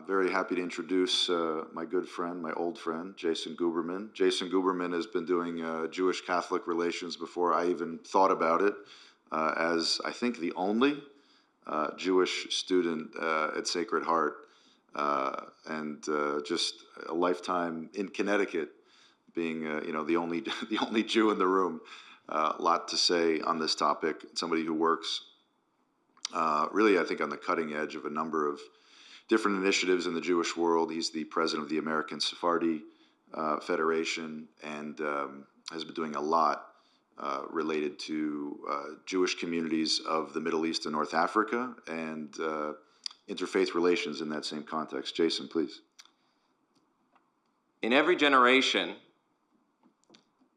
very happy to introduce my good friend, my old friend, Jason Guberman. Jason Guberman has been doing Jewish-Catholic relations before I even thought about it, as I think the only Jewish student at Sacred Heart, and just a lifetime in Connecticut, being the only Jew in the room. A lot to say on this topic. Somebody who works really, I think, on the cutting edge of a number of different initiatives in the Jewish world. He's the president of the American Sephardi Federation, and has been doing a lot related to Jewish communities of the Middle East and North Africa, and interfaith relations in that same context. Jason, please. In every generation,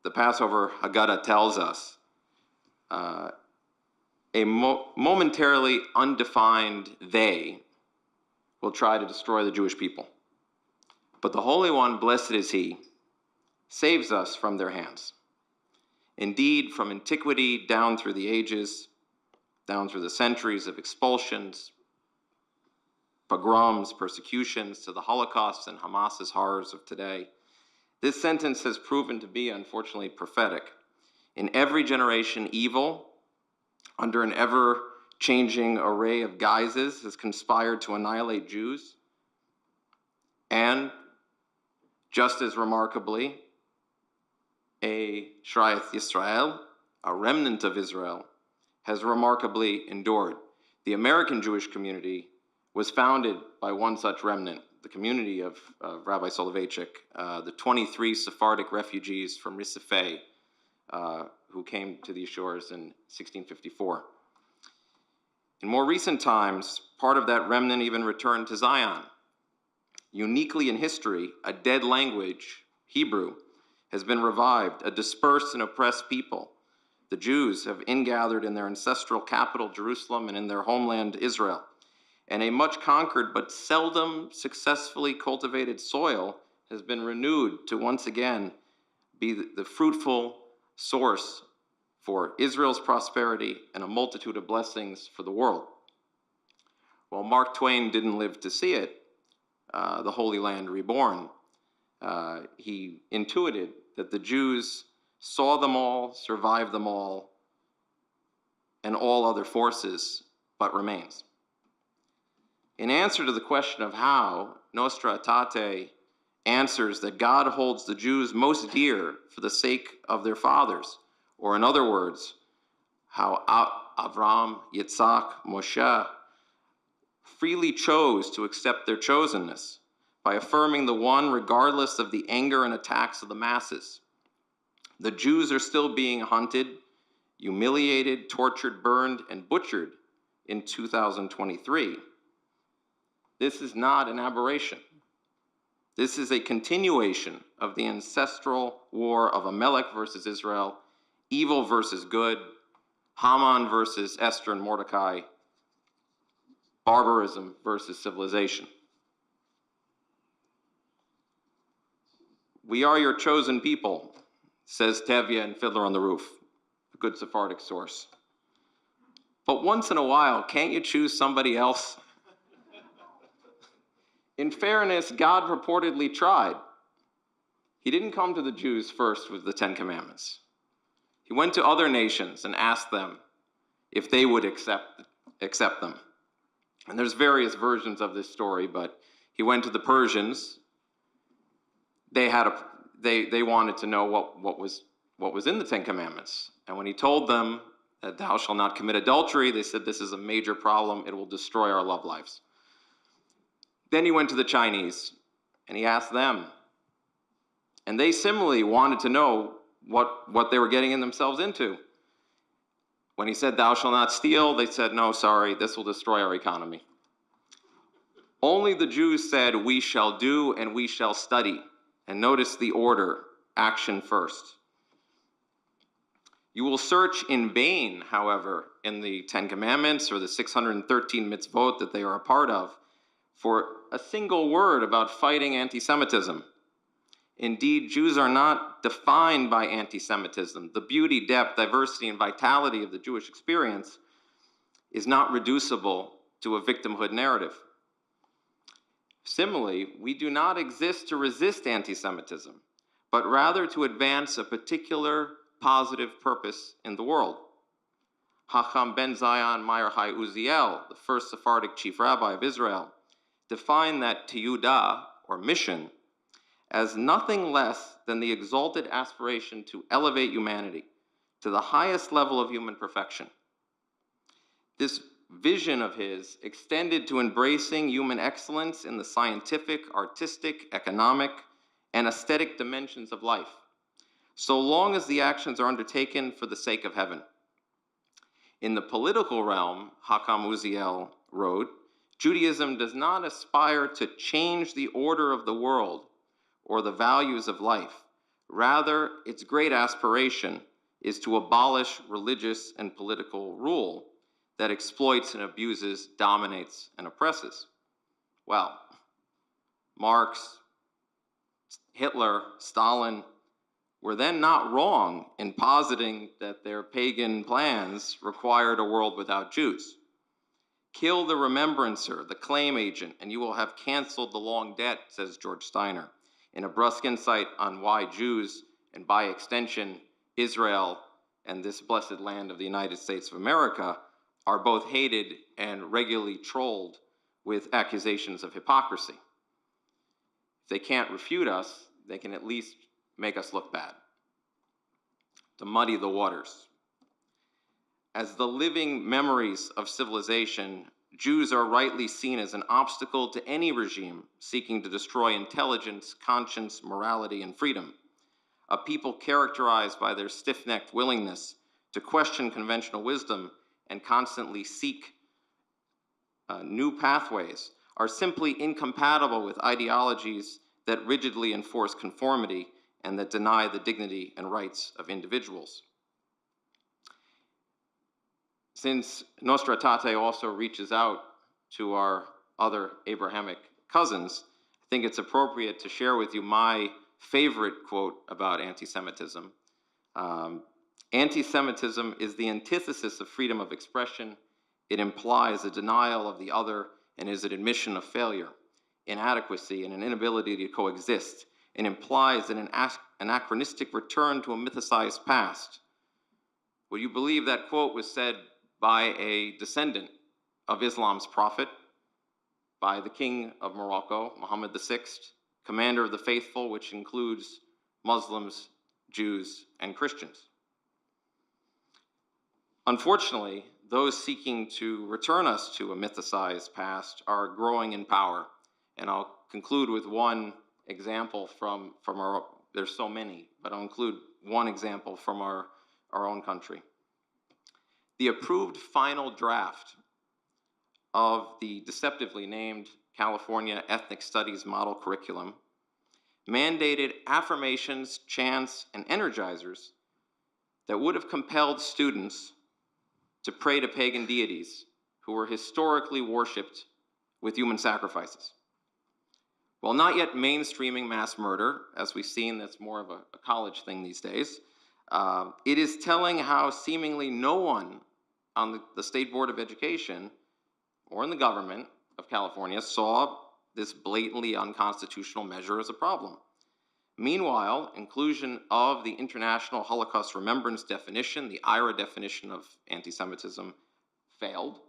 the Passover Haggadah tells us a momentarily undefined they will try to destroy the Jewish people. But the Holy One, blessed is He, saves us from their hands. Indeed, from antiquity down through the ages, down through the centuries of expulsions, pogroms, persecutions, to the Holocaust and Hamas's horrors of today, this sentence has proven to be, unfortunately, prophetic. In every generation, evil, under an ever-changing array of guises, has conspired to annihilate Jews. And, just as remarkably, a Shrayat Yisrael, a remnant of Israel, has remarkably endured. The American Jewish community was founded by one such remnant, the community of Rabbi Soloveitchik, the 23 Sephardic refugees from Recife, who came to these shores in 1654. In more recent times, part of that remnant even returned to Zion. Uniquely in history, a dead language, Hebrew, has been revived, a dispersed and oppressed people. The Jews have ingathered in their ancestral capital, Jerusalem, and in their homeland, Israel. And a much conquered but seldom successfully cultivated soil has been renewed to once again be the fruitful source for Israel's prosperity and a multitude of blessings for the world. While Mark Twain didn't live to see it, the Holy Land reborn, he intuited that the Jews saw them all, survived them all, and all other forces but remains. In answer to the question of how, Nostra Aetate answers that God holds the Jews most dear for the sake of their fathers, or in other words, how Avram, Yitzhak, Moshe freely chose to accept their chosenness by affirming the one regardless of the anger and attacks of the masses. The Jews are still being hunted, humiliated, tortured, burned, and butchered in 2023. This is not an aberration. This is a continuation of the ancestral war of Amalek versus Israel, evil versus good, Haman versus Esther and Mordecai, barbarism versus civilization. We are your chosen people, says Tevye in Fiddler on the Roof, a good Sephardic source. But once in a while, can't you choose somebody else? In fairness, God reportedly tried. He didn't come to the Jews first with the Ten Commandments. He went to other nations and asked them if they would accept them. And there's various versions of this story, but he went to the Persians. They wanted to know what was in the Ten Commandments. And when he told them that thou shalt not commit adultery, they said, this is a major problem. It will destroy our love lives. Then he went to the Chinese, and he asked them. And they similarly wanted to know what they were getting themselves into. When he said, thou shalt not steal, they said, no, sorry, this will destroy our economy. Only the Jews said, we shall do and we shall study. And notice the order, action first. You will search in vain, however, in the Ten Commandments or the 613 mitzvot that they are a part of, for a single word about fighting anti-Semitism. Indeed, Jews are not defined by anti-Semitism. The beauty, depth, diversity, and vitality of the Jewish experience is not reducible to a victimhood narrative. Similarly, we do not exist to resist anti-Semitism, but rather to advance a particular positive purpose in the world. Hacham Ben Zion Meir Hai Uziel, the first Sephardic chief rabbi of Israel, defined that tiyudah, or mission, as nothing less than the exalted aspiration to elevate humanity to the highest level of human perfection. This vision of his extended to embracing human excellence in the scientific, artistic, economic, and aesthetic dimensions of life, so long as the actions are undertaken for the sake of heaven. In the political realm, Hakam Uziel wrote, Judaism does not aspire to change the order of the world or the values of life. Rather, its great aspiration is to abolish religious and political rule that exploits and abuses, dominates, and oppresses. Well, Marx, Hitler, Stalin were then not wrong in positing that their pagan plans required a world without Jews. Kill the remembrancer, the claim agent, and you will have canceled the long debt, says George Steiner, in a brusque insight on why Jews, and by extension, Israel and this blessed land of the United States of America, are both hated and regularly trolled with accusations of hypocrisy. If they can't refute us, they can at least make us look bad, to muddy the waters. As the living memories of civilization, Jews are rightly seen as an obstacle to any regime seeking to destroy intelligence, conscience, morality, and freedom. A people characterized by their stiff-necked willingness to question conventional wisdom and constantly seek new pathways are simply incompatible with ideologies that rigidly enforce conformity and that deny the dignity and rights of individuals. Since Nostra Aetate also reaches out to our other Abrahamic cousins, I think it's appropriate to share with you my favorite quote about anti-Semitism. Anti-Semitism is the antithesis of freedom of expression. It implies a denial of the other and is an admission of failure, inadequacy, and an inability to coexist. It implies an anachronistic return to a mythicized past. Would you believe that quote was said by a descendant of Islam's prophet, by the king of Morocco, Mohammed VI, commander of the faithful, which includes Muslims, Jews, and Christians? Unfortunately, those seeking to return us to a mythicized past are growing in power. And I'll conclude with one example from our, there's so many, but I'll include one example from our own country. The approved final draft of the deceptively named California Ethnic Studies Model Curriculum mandated affirmations, chants, and energizers that would have compelled students to pray to pagan deities who were historically worshipped with human sacrifices. While not yet mainstreaming mass murder, as we've seen, that's more of a college thing these days, it is telling how seemingly no one on the State Board of Education or in the government of California saw this blatantly unconstitutional measure as a problem. Meanwhile, inclusion of the International Holocaust Remembrance definition, the IRA definition of anti-Semitism, failed,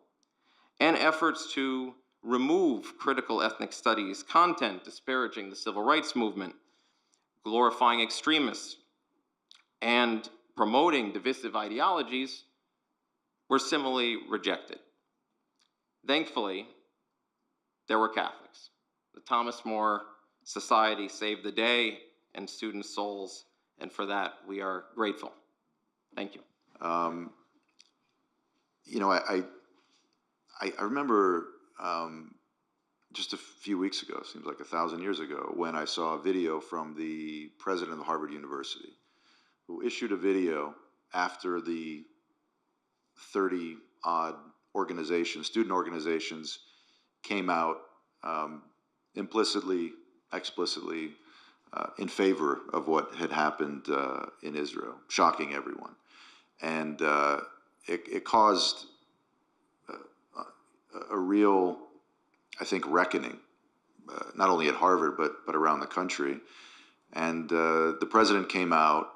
and efforts to remove critical ethnic studies content disparaging the civil rights movement, glorifying extremists, and promoting divisive ideologies were similarly rejected. Thankfully, there were Catholics. The Thomas More Society saved the day and students' souls, and for that we are grateful. Thank you. You know, I remember just a few weeks ago, seems like 1,000 years ago, when I saw a video from the president of Harvard University, who issued a video after the 30-odd organizations, student organizations, came out implicitly, explicitly in favor of what had happened in Israel, shocking everyone. And it caused a real, I think, reckoning not only at Harvard, but around the country. And the president came out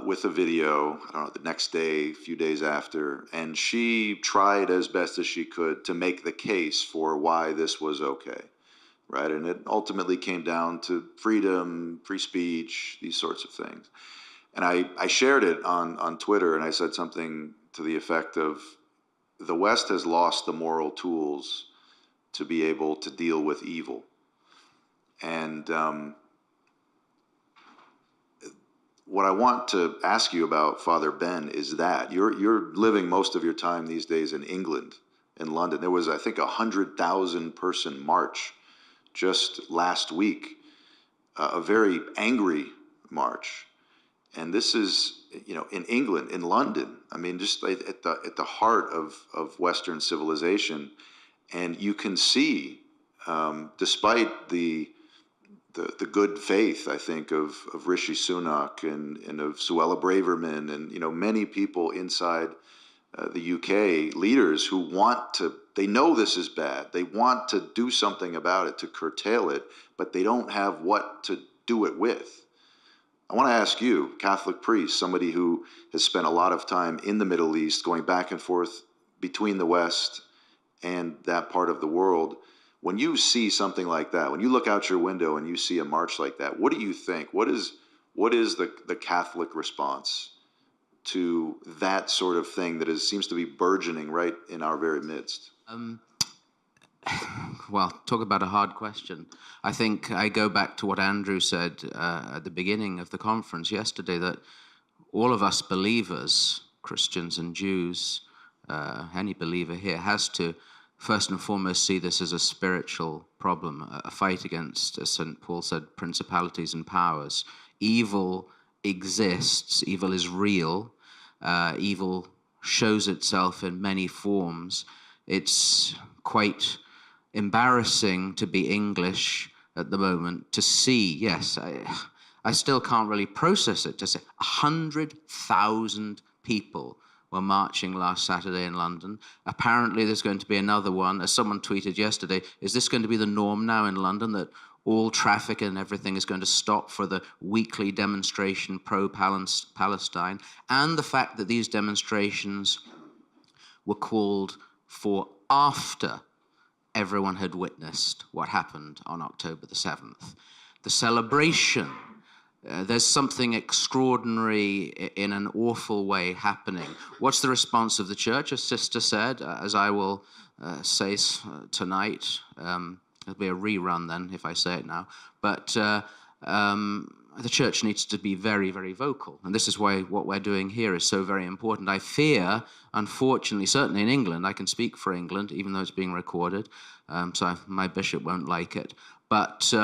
with a video, I don't know, the next day, a few days after, and she tried as best as she could to make the case for why this was okay, right? And it ultimately came down to freedom, free speech, these sorts of things. And I shared it on Twitter, and I said something to the effect of, the West has lost the moral tools to be able to deal with evil. And what I want to ask you about, Father Ben, is that you're living most of your time these days in England, in London. There was, I think, 100,000 person march just last week, a very angry march. And this is, in England, in London, I mean, just at the heart of Western civilization. And you can see, despite the good faith, I think, of Rishi Sunak and of Suella Braverman and, many people inside the UK, leaders who they know this is bad. They want to do something about it, to curtail it, but they don't have what to do it with. I want to ask you, Catholic priest, somebody who has spent a lot of time in the Middle East, going back and forth between the West and that part of the world, when you see something like that, when you look out your window and you see a march like that, what do you think? What is the Catholic response to that sort of thing that seems to be burgeoning right in our very midst? Well, talk about a hard question. I think I go back to what Andrew said at the beginning of the conference yesterday, that all of us believers, Christians and Jews, any believer here, has to first and foremost see this as a spiritual problem, a fight against, as St. Paul said, principalities and powers. Evil exists, evil is real, evil shows itself in many forms. It's quite embarrassing to be English at the moment, to see, yes, I still can't really process it, to say 100,000 people were marching last Saturday in London. Apparently there's going to be another one. As someone tweeted yesterday, is this going to be the norm now in London, that all traffic and everything is going to stop for the weekly demonstration pro-Palestine? And the fact that these demonstrations were called for after everyone had witnessed what happened on October the 7th. The celebration, there's something extraordinary in an awful way happening. What's the response of the church? As Sister said, as I will say tonight, it'll be a rerun then if I say it now, but the church needs to be very, very vocal. And this is why what we're doing here is so very important. I fear, unfortunately, certainly in England, I can speak for England, even though it's being recorded, so my bishop won't like it, but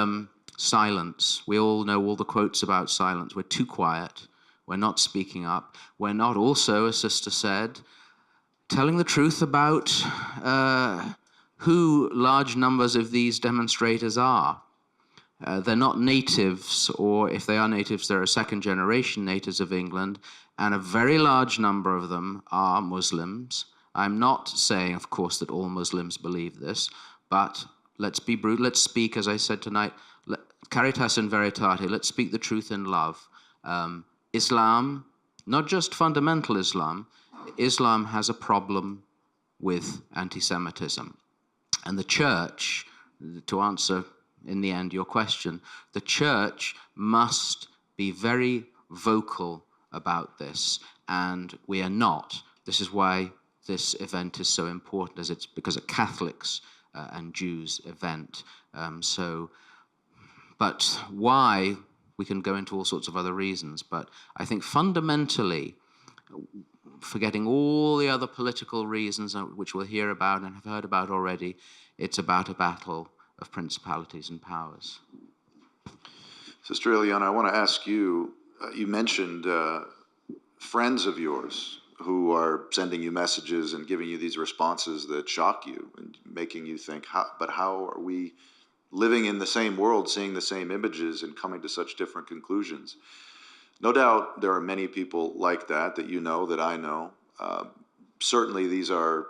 silence. We all know all the quotes about silence. We're too quiet. We're not speaking up. We're not also, as Sister said, telling the truth about who large numbers of these demonstrators are. They're not natives, or if they are natives, they're second-generation natives of England, and a very large number of them are Muslims. I'm not saying, of course, that all Muslims believe this, but let's be brutal. Let's speak, as I said tonight, caritas in veritate, let's speak the truth in love. Islam, not just fundamental Islam, Islam has a problem with anti-Semitism. And the church, to answer in the end your question, the church must be very vocal about this, and we are not. This is why this event is so important, as it's because of Catholics and Jews event. But why, we can go into all sorts of other reasons, but I think fundamentally, forgetting all the other political reasons which we'll hear about and have heard about already, it's about a battle of principalities and powers. Sister Eliana, I want to ask you, you mentioned friends of yours who are sending you messages and giving you these responses that shock you and making you think, how are we living in the same world, seeing the same images and coming to such different conclusions? No doubt there are many people like that you know, that I know. Certainly these are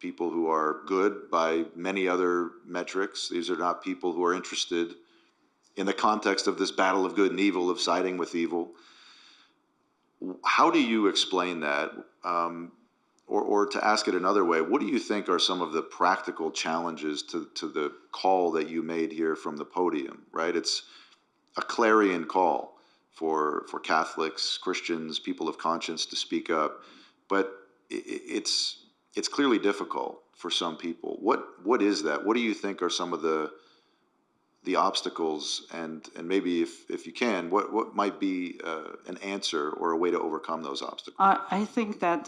people who are good by many other metrics. These are not people who are interested in the context of this battle of good and evil, of siding with evil. How do you explain that? Or to ask it another way, what do you think are some of the practical challenges to the call that you made here from the podium, right? It's a clarion call for Catholics, Christians, people of conscience to speak up, but it's clearly difficult for some people. What is that? What do you think are some of the obstacles, and maybe if you can, what might be an answer or a way to overcome those obstacles? I think that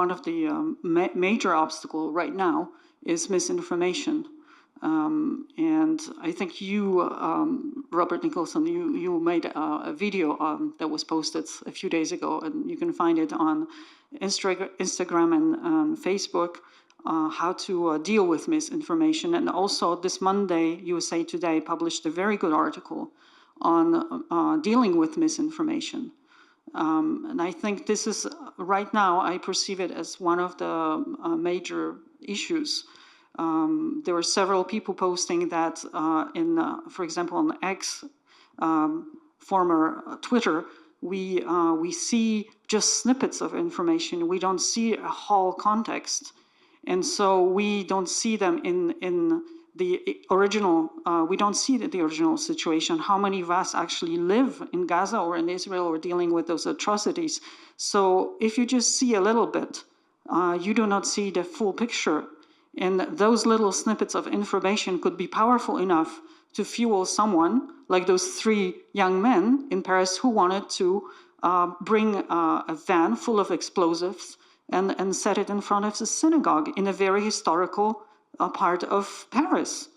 one of the major obstacles right now is misinformation. And I think you, Robert Nicholson, you made a video that was posted a few days ago, and you can find it on Instagram and Facebook, how to deal with misinformation. And also this Monday, USA Today published a very good article on dealing with misinformation. And I think this is, right now, I perceive it as one of the major issues. There were several people posting that for example, on X, former Twitter, we see just snippets of information. We don't see a whole context. And so we don't see them in the original, we don't see the original situation, how many of us actually live in Gaza or in Israel or dealing with those atrocities. So if you just see a little bit, you do not see the full picture. And those little snippets of information could be powerful enough to fuel someone like those 3 young men in Paris who wanted to bring a van full of explosives and set it in front of the synagogue in a very historical part of Paris.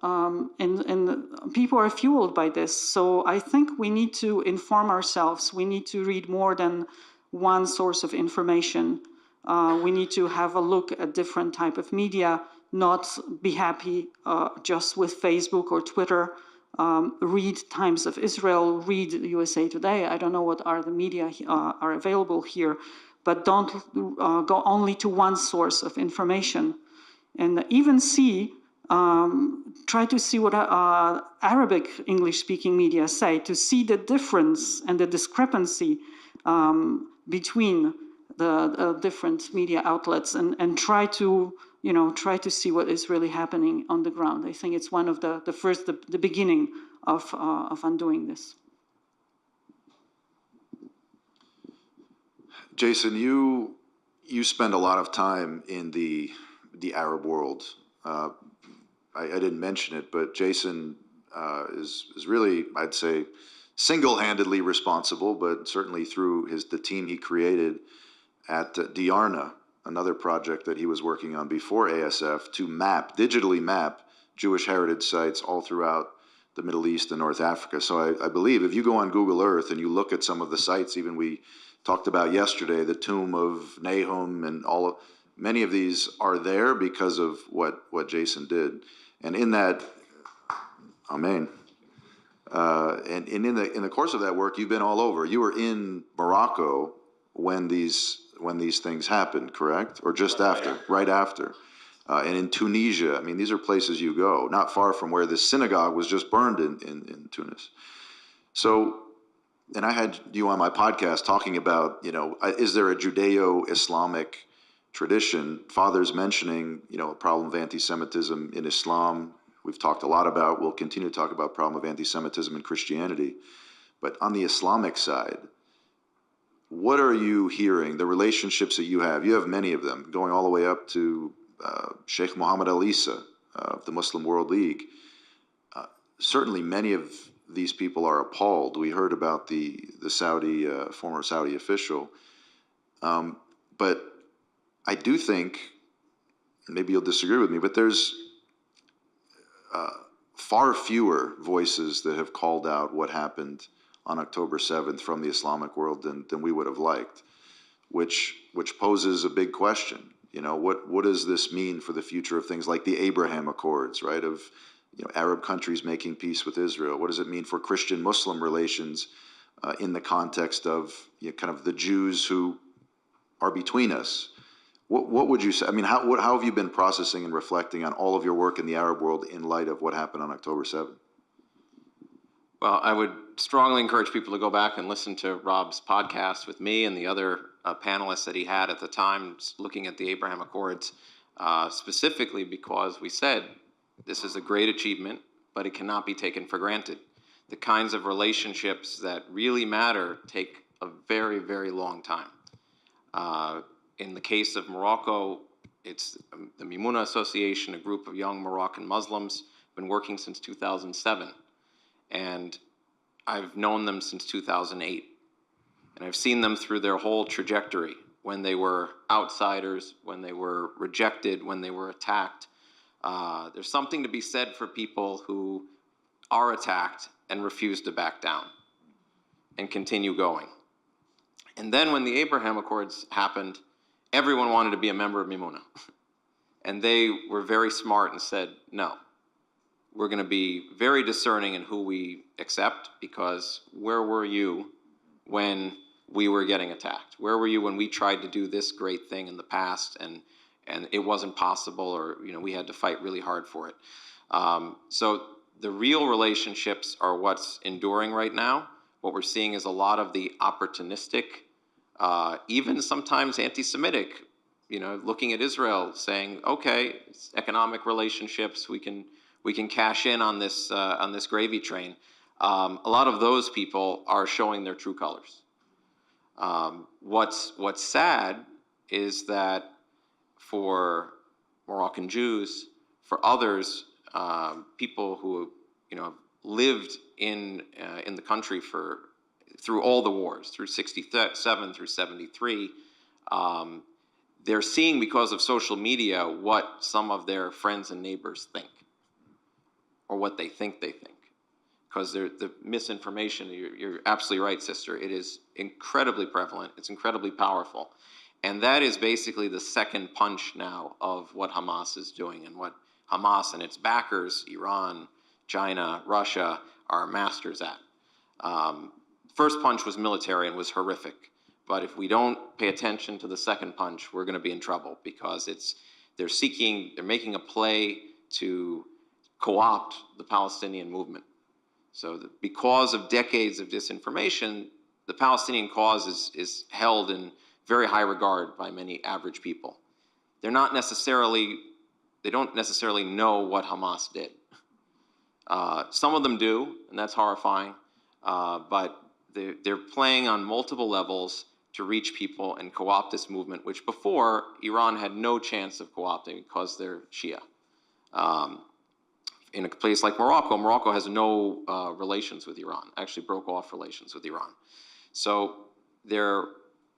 And people are fueled by this. So I think we need to inform ourselves. We need to read more than one source of information. We need to have a look at different type of media, not be happy just with Facebook or Twitter. Read Times of Israel, read USA Today. I don't know what are the media are available here, but don't go only to one source of information. And even try to see what Arabic English-speaking media say, to see the difference and the discrepancy between the different media outlets, and try to see what is really happening on the ground. I think it's one of the beginning of undoing this. Jason, you spend a lot of time in the Arab world. I didn't mention it, but Jason is really, I'd say, single-handedly responsible, but certainly through the team he created at Diarna, another project that he was working on before ASF, to digitally map Jewish heritage sites all throughout the Middle East and North Africa. So I believe if you go on Google Earth and you look at some of the sites, even we talked about yesterday, the tomb of Nahum and many of these are there because of what Jason did. And in that, amen. And in the course of that work, you've been all over. You were in Morocco when these things happened, correct? Or just after? Right after. And in Tunisia, I mean, these are places you go, not far from where this synagogue was just burned in Tunis. So, and I had you on my podcast talking about, is there a Judeo-Islamic tradition? Fathers mentioning, a problem of anti-Semitism in Islam. We've talked a lot about, we'll continue to talk about problem of anti-Semitism in Christianity. But on the Islamic side, what are you hearing, the relationships that you have many of them, going all the way up to Sheikh Mohammed Al-Isa of the Muslim World League. Certainly many of these people are appalled. We heard about the Saudi, former Saudi official. But I do think, maybe you'll disagree with me, but there's far fewer voices that have called out what happened on October 7th from the Islamic world than we would have liked, which poses a big question. What does this mean for the future of things like the Abraham Accords, right? Of Arab countries making peace with Israel. What does it mean for Christian-Muslim relations in the context of kind of the Jews who are between us? What would you say? I mean, how have you been processing and reflecting on all of your work in the Arab world in light of what happened on October 7th? Well, I would strongly encourage people to go back and listen to Rob's podcast with me and the other panelists that he had at the time looking at the Abraham Accords, specifically because we said this is a great achievement, but it cannot be taken for granted. The kinds of relationships that really matter take a very, very long time. In the case of Morocco, it's the Mimouna Association, a group of young Moroccan Muslims, been working since 2007. And I've known them since 2008. And I've seen them through their whole trajectory, when they were outsiders, when they were rejected, when they were attacked. There's something to be said for people who are attacked and refuse to back down and continue going. And then when the Abraham Accords happened, everyone wanted to be a member of Mimouna. And they were very smart and said, no. We're going to be very discerning in who we accept, because where were you when we were getting attacked? Where were you when we tried to do this great thing in the past and it wasn't possible, or we had to fight really hard for it? So the real relationships are what's enduring right now. What we're seeing is a lot of the opportunistic, even sometimes anti-Semitic, looking at Israel saying, okay, it's economic relationships, we can cash in on this gravy train. A lot of those people are showing their true colors. What's sad is that for Moroccan Jews, for others, people who have lived in the country through all the wars, through 67 through 73, they're seeing, because of social media, what some of their friends and neighbors think, or what they think, because the misinformation, you're absolutely right, sister, it is incredibly prevalent, it's incredibly powerful. And that is basically the second punch now of what Hamas is doing, and what Hamas and its backers, Iran, China, Russia, are masters at. First punch was military and was horrific, but if we don't pay attention to the second punch, we're going to be in trouble, because they're making a play to co-opt the Palestinian movement. So because of decades of disinformation, the Palestinian cause is held in very high regard by many average people. They don't necessarily know what Hamas did. Some of them do, and that's horrifying, but they're playing on multiple levels to reach people and co-opt this movement, which before Iran had no chance of co-opting because they're Shia. In a place like Morocco, Morocco has no relations with Iran, actually broke off relations with Iran. So they're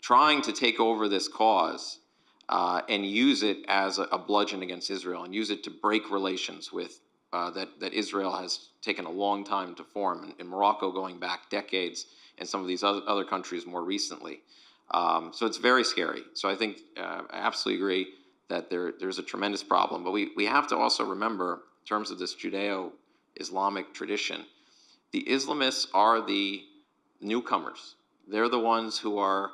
trying to take over this cause and use it as a bludgeon against Israel, and use it to break relations with that Israel has taken a long time to form, in Morocco going back decades, and some of these other countries more recently. So it's very scary. So I think I absolutely agree that there's a tremendous problem. But we have to also remember, in terms of this Judeo-Islamic tradition, the Islamists are the newcomers. They're the ones who are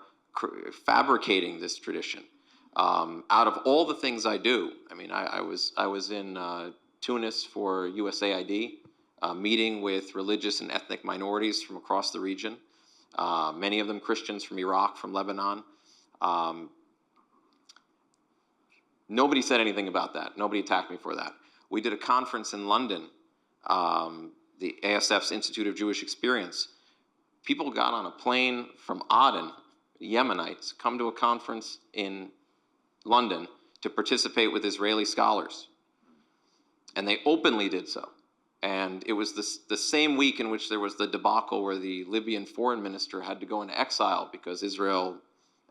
fabricating this tradition. Out of all the things I do, I mean, I was in Tunis for USAID, meeting with religious and ethnic minorities from across the region, many of them Christians from Iraq, from Lebanon. Nobody said anything about that. Nobody attacked me for that. We did a conference in London, the ASF's Institute of Jewish Experience. People got on a plane from Aden, Yemenites, come to a conference in London to participate with Israeli scholars. And they openly did so. And it was the same week in which there was the debacle where the Libyan foreign minister had to go into exile because Israel,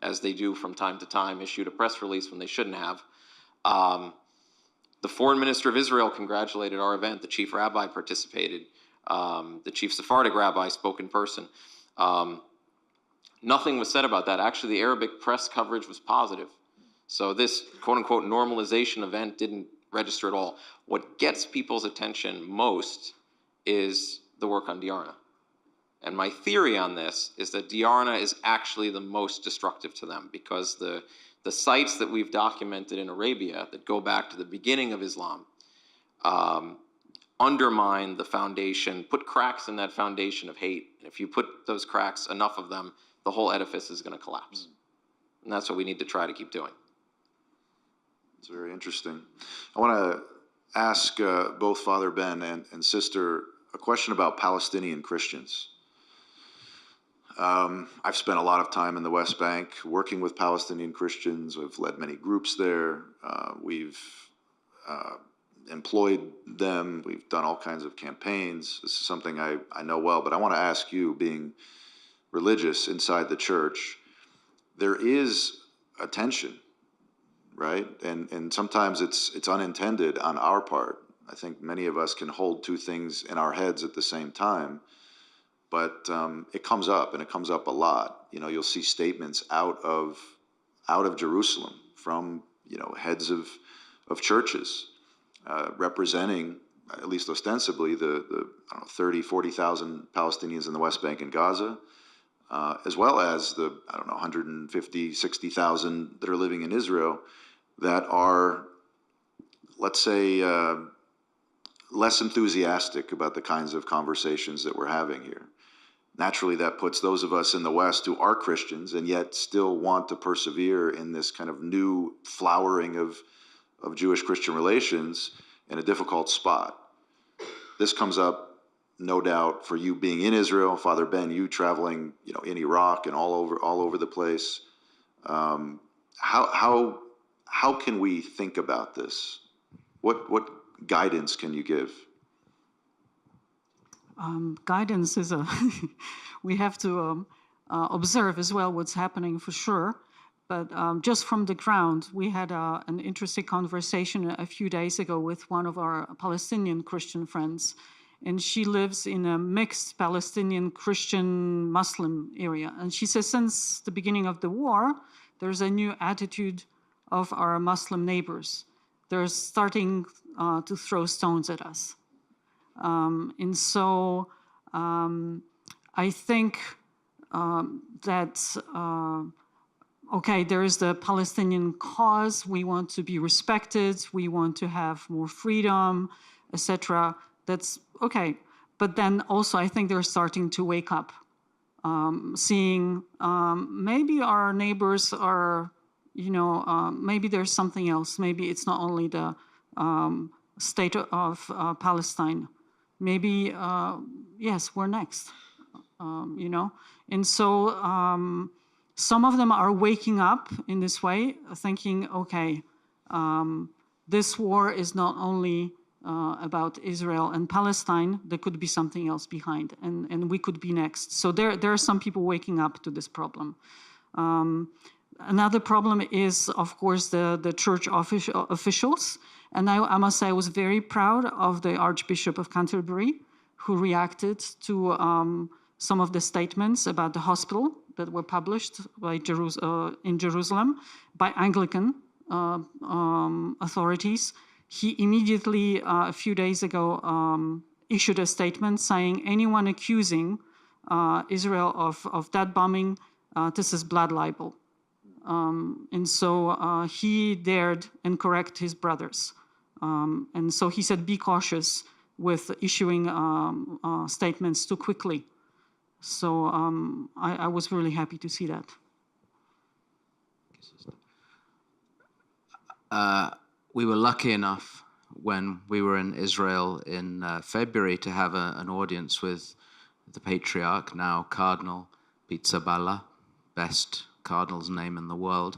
as they do from time to time, issued a press release when they shouldn't have. The foreign minister of Israel congratulated our event. The chief rabbi participated. The chief Sephardic rabbi spoke in person. Nothing was said about that. Actually, the Arabic press coverage was positive. So this quote-unquote normalization event didn't register at all. What gets people's attention most is the work on Diarna. And my theory on this is that Diarna is actually the most destructive to them, because the The sites that we've documented in Arabia that go back to the beginning of Islam undermine the foundation, put cracks in that foundation of hate. And if you put those cracks, enough of them, the whole edifice is going to collapse. And that's what we need to try to keep doing. It's very interesting. I want to ask both Father Ben and Sister a question about Palestinian Christians. I've spent a lot of time in the West Bank working with Palestinian Christians. We've led many groups there. We've employed them. We've done all kinds of campaigns. This is something I know well, but I want to ask you, being religious inside the church, there is a tension, right? And sometimes it's unintended on our part. I think many of us can hold two things in our heads at the same time, but it comes up, and it comes up a lot. You know, you'll see statements out of Jerusalem from, you know, heads of churches representing, at least ostensibly, the I don't know, 30, 40,000 Palestinians in the West Bank and Gaza, as well as the, I don't know, 150, 60,000 that are living in Israel that are, let's say, less enthusiastic about the kinds of conversations that we're having here. Naturally, that puts those of us in the West who are Christians and yet still want to persevere in this kind of new flowering of Jewish-Christian relations in a difficult spot. This comes up, no doubt, for you being in Israel, Father Ben, you traveling, you know, in Iraq and all over the place. How can we think about this? What guidance can you give? Guidance is we have to observe as well what's happening for sure. But just from the ground, we had an interesting conversation a few days ago with one of our Palestinian Christian friends. And she lives in a mixed Palestinian Christian Muslim area. And she says since the beginning of the war, there's a new attitude of our Muslim neighbors. They're starting to throw stones at us. And so I think that, okay, there is the Palestinian cause. We want to be respected. We want to have more freedom, etc. That's okay. But then also I think they're starting to wake up, seeing maybe our neighbors are, you know, maybe there's something else. Maybe it's not only the state of Palestine. Maybe, yes, we're next, you know. And so some of them are waking up in this way, thinking, okay, this war is not only about Israel and Palestine, there could be something else behind, and we could be next. So there are some people waking up to this problem. Another problem is, of course, the church officials. And I must say I was very proud of the Archbishop of Canterbury, who reacted to some of the statements about the hospital that were published by in Jerusalem by Anglican authorities. He immediately, a few days ago, issued a statement saying anyone accusing Israel of that bombing, this is blood libel. And so he dared and correct his brothers. And so he said, be cautious with issuing statements too quickly. So I was really happy to see that. We were lucky enough when we were in Israel in February to have an audience with the Patriarch, now Cardinal Pizzaballa, best cardinal's name in the world.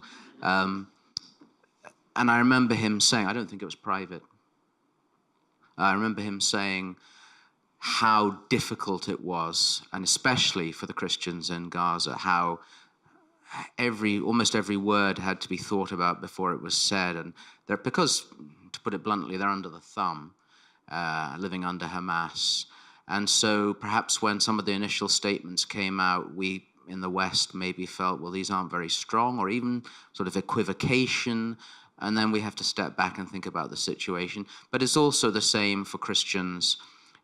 And I remember him saying, I don't think it was private, I remember him saying how difficult it was, and especially for the Christians in Gaza, how almost every word had to be thought about before it was said. And because, to put it bluntly, they're under the thumb, living under Hamas. And so perhaps when some of the initial statements came out, we in the West maybe felt, well, these aren't very strong, or even sort of equivocation. And then we have to step back and think about the situation. But it's also the same for Christians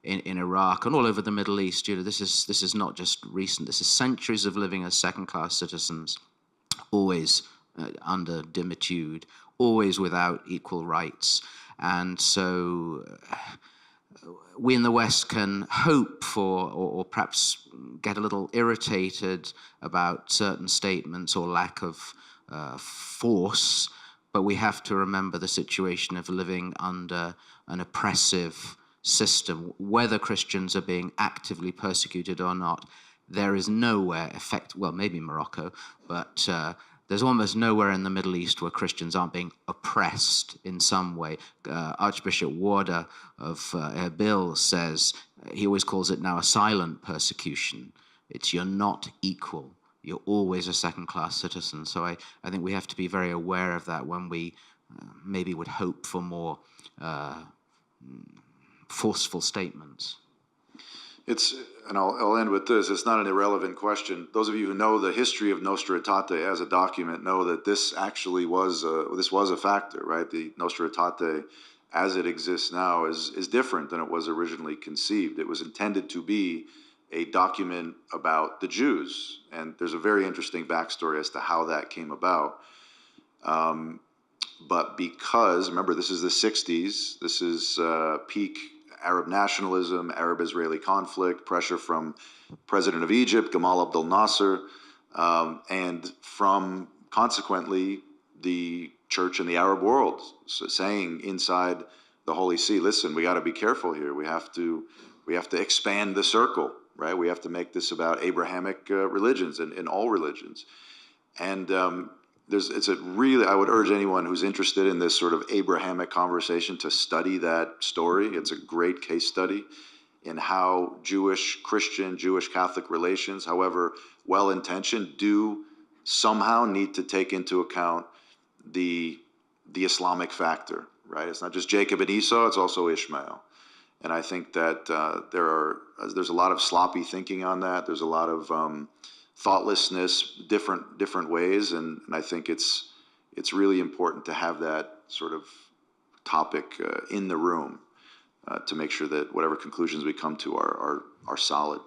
in Iraq and all over the Middle East. You know, this is not just recent. This is centuries of living as second-class citizens, always under dimitude, always without equal rights. And so we in the West can hope for, or perhaps get a little irritated about certain statements or lack of force, but we have to remember the situation of living under an oppressive system. Whether Christians are being actively persecuted or not, there is nowhere well, maybe Morocco, but there's almost nowhere in the Middle East where Christians aren't being oppressed in some way. Archbishop Warder of Erbil says, he always calls it now a silent persecution. It's you're not equal. You're always a second-class citizen. So I think we have to be very aware of that when we maybe would hope for more forceful statements. And I'll end with this, it's not an irrelevant question. Those of you who know the history of Nostra Aetate as a document know that this actually was a factor, right? The Nostra Aetate, as it exists now, is different than it was originally conceived. It was intended to be a document about the Jews, and there's a very interesting backstory as to how that came about. But because, remember, this is the 60s, this is peak Arab nationalism, Arab-Israeli conflict, pressure from President of Egypt, Gamal Abdel Nasser, and from, consequently, the church in the Arab world, saying inside the Holy See, listen, we got to be careful here. We have to expand the circle, right? We have to make this about Abrahamic religions and all religions. And I would urge anyone who's interested in this sort of Abrahamic conversation to study that story. It's a great case study in how Jewish, Christian, Jewish Catholic relations, however well-intentioned, do somehow need to take into account the Islamic factor, right? It's not just Jacob and Esau, it's also Ishmael. And I think that there's a lot of sloppy thinking on that. There's a lot of thoughtlessness, different ways, and I think it's really important to have that sort of topic in the room to make sure that whatever conclusions we come to are solid.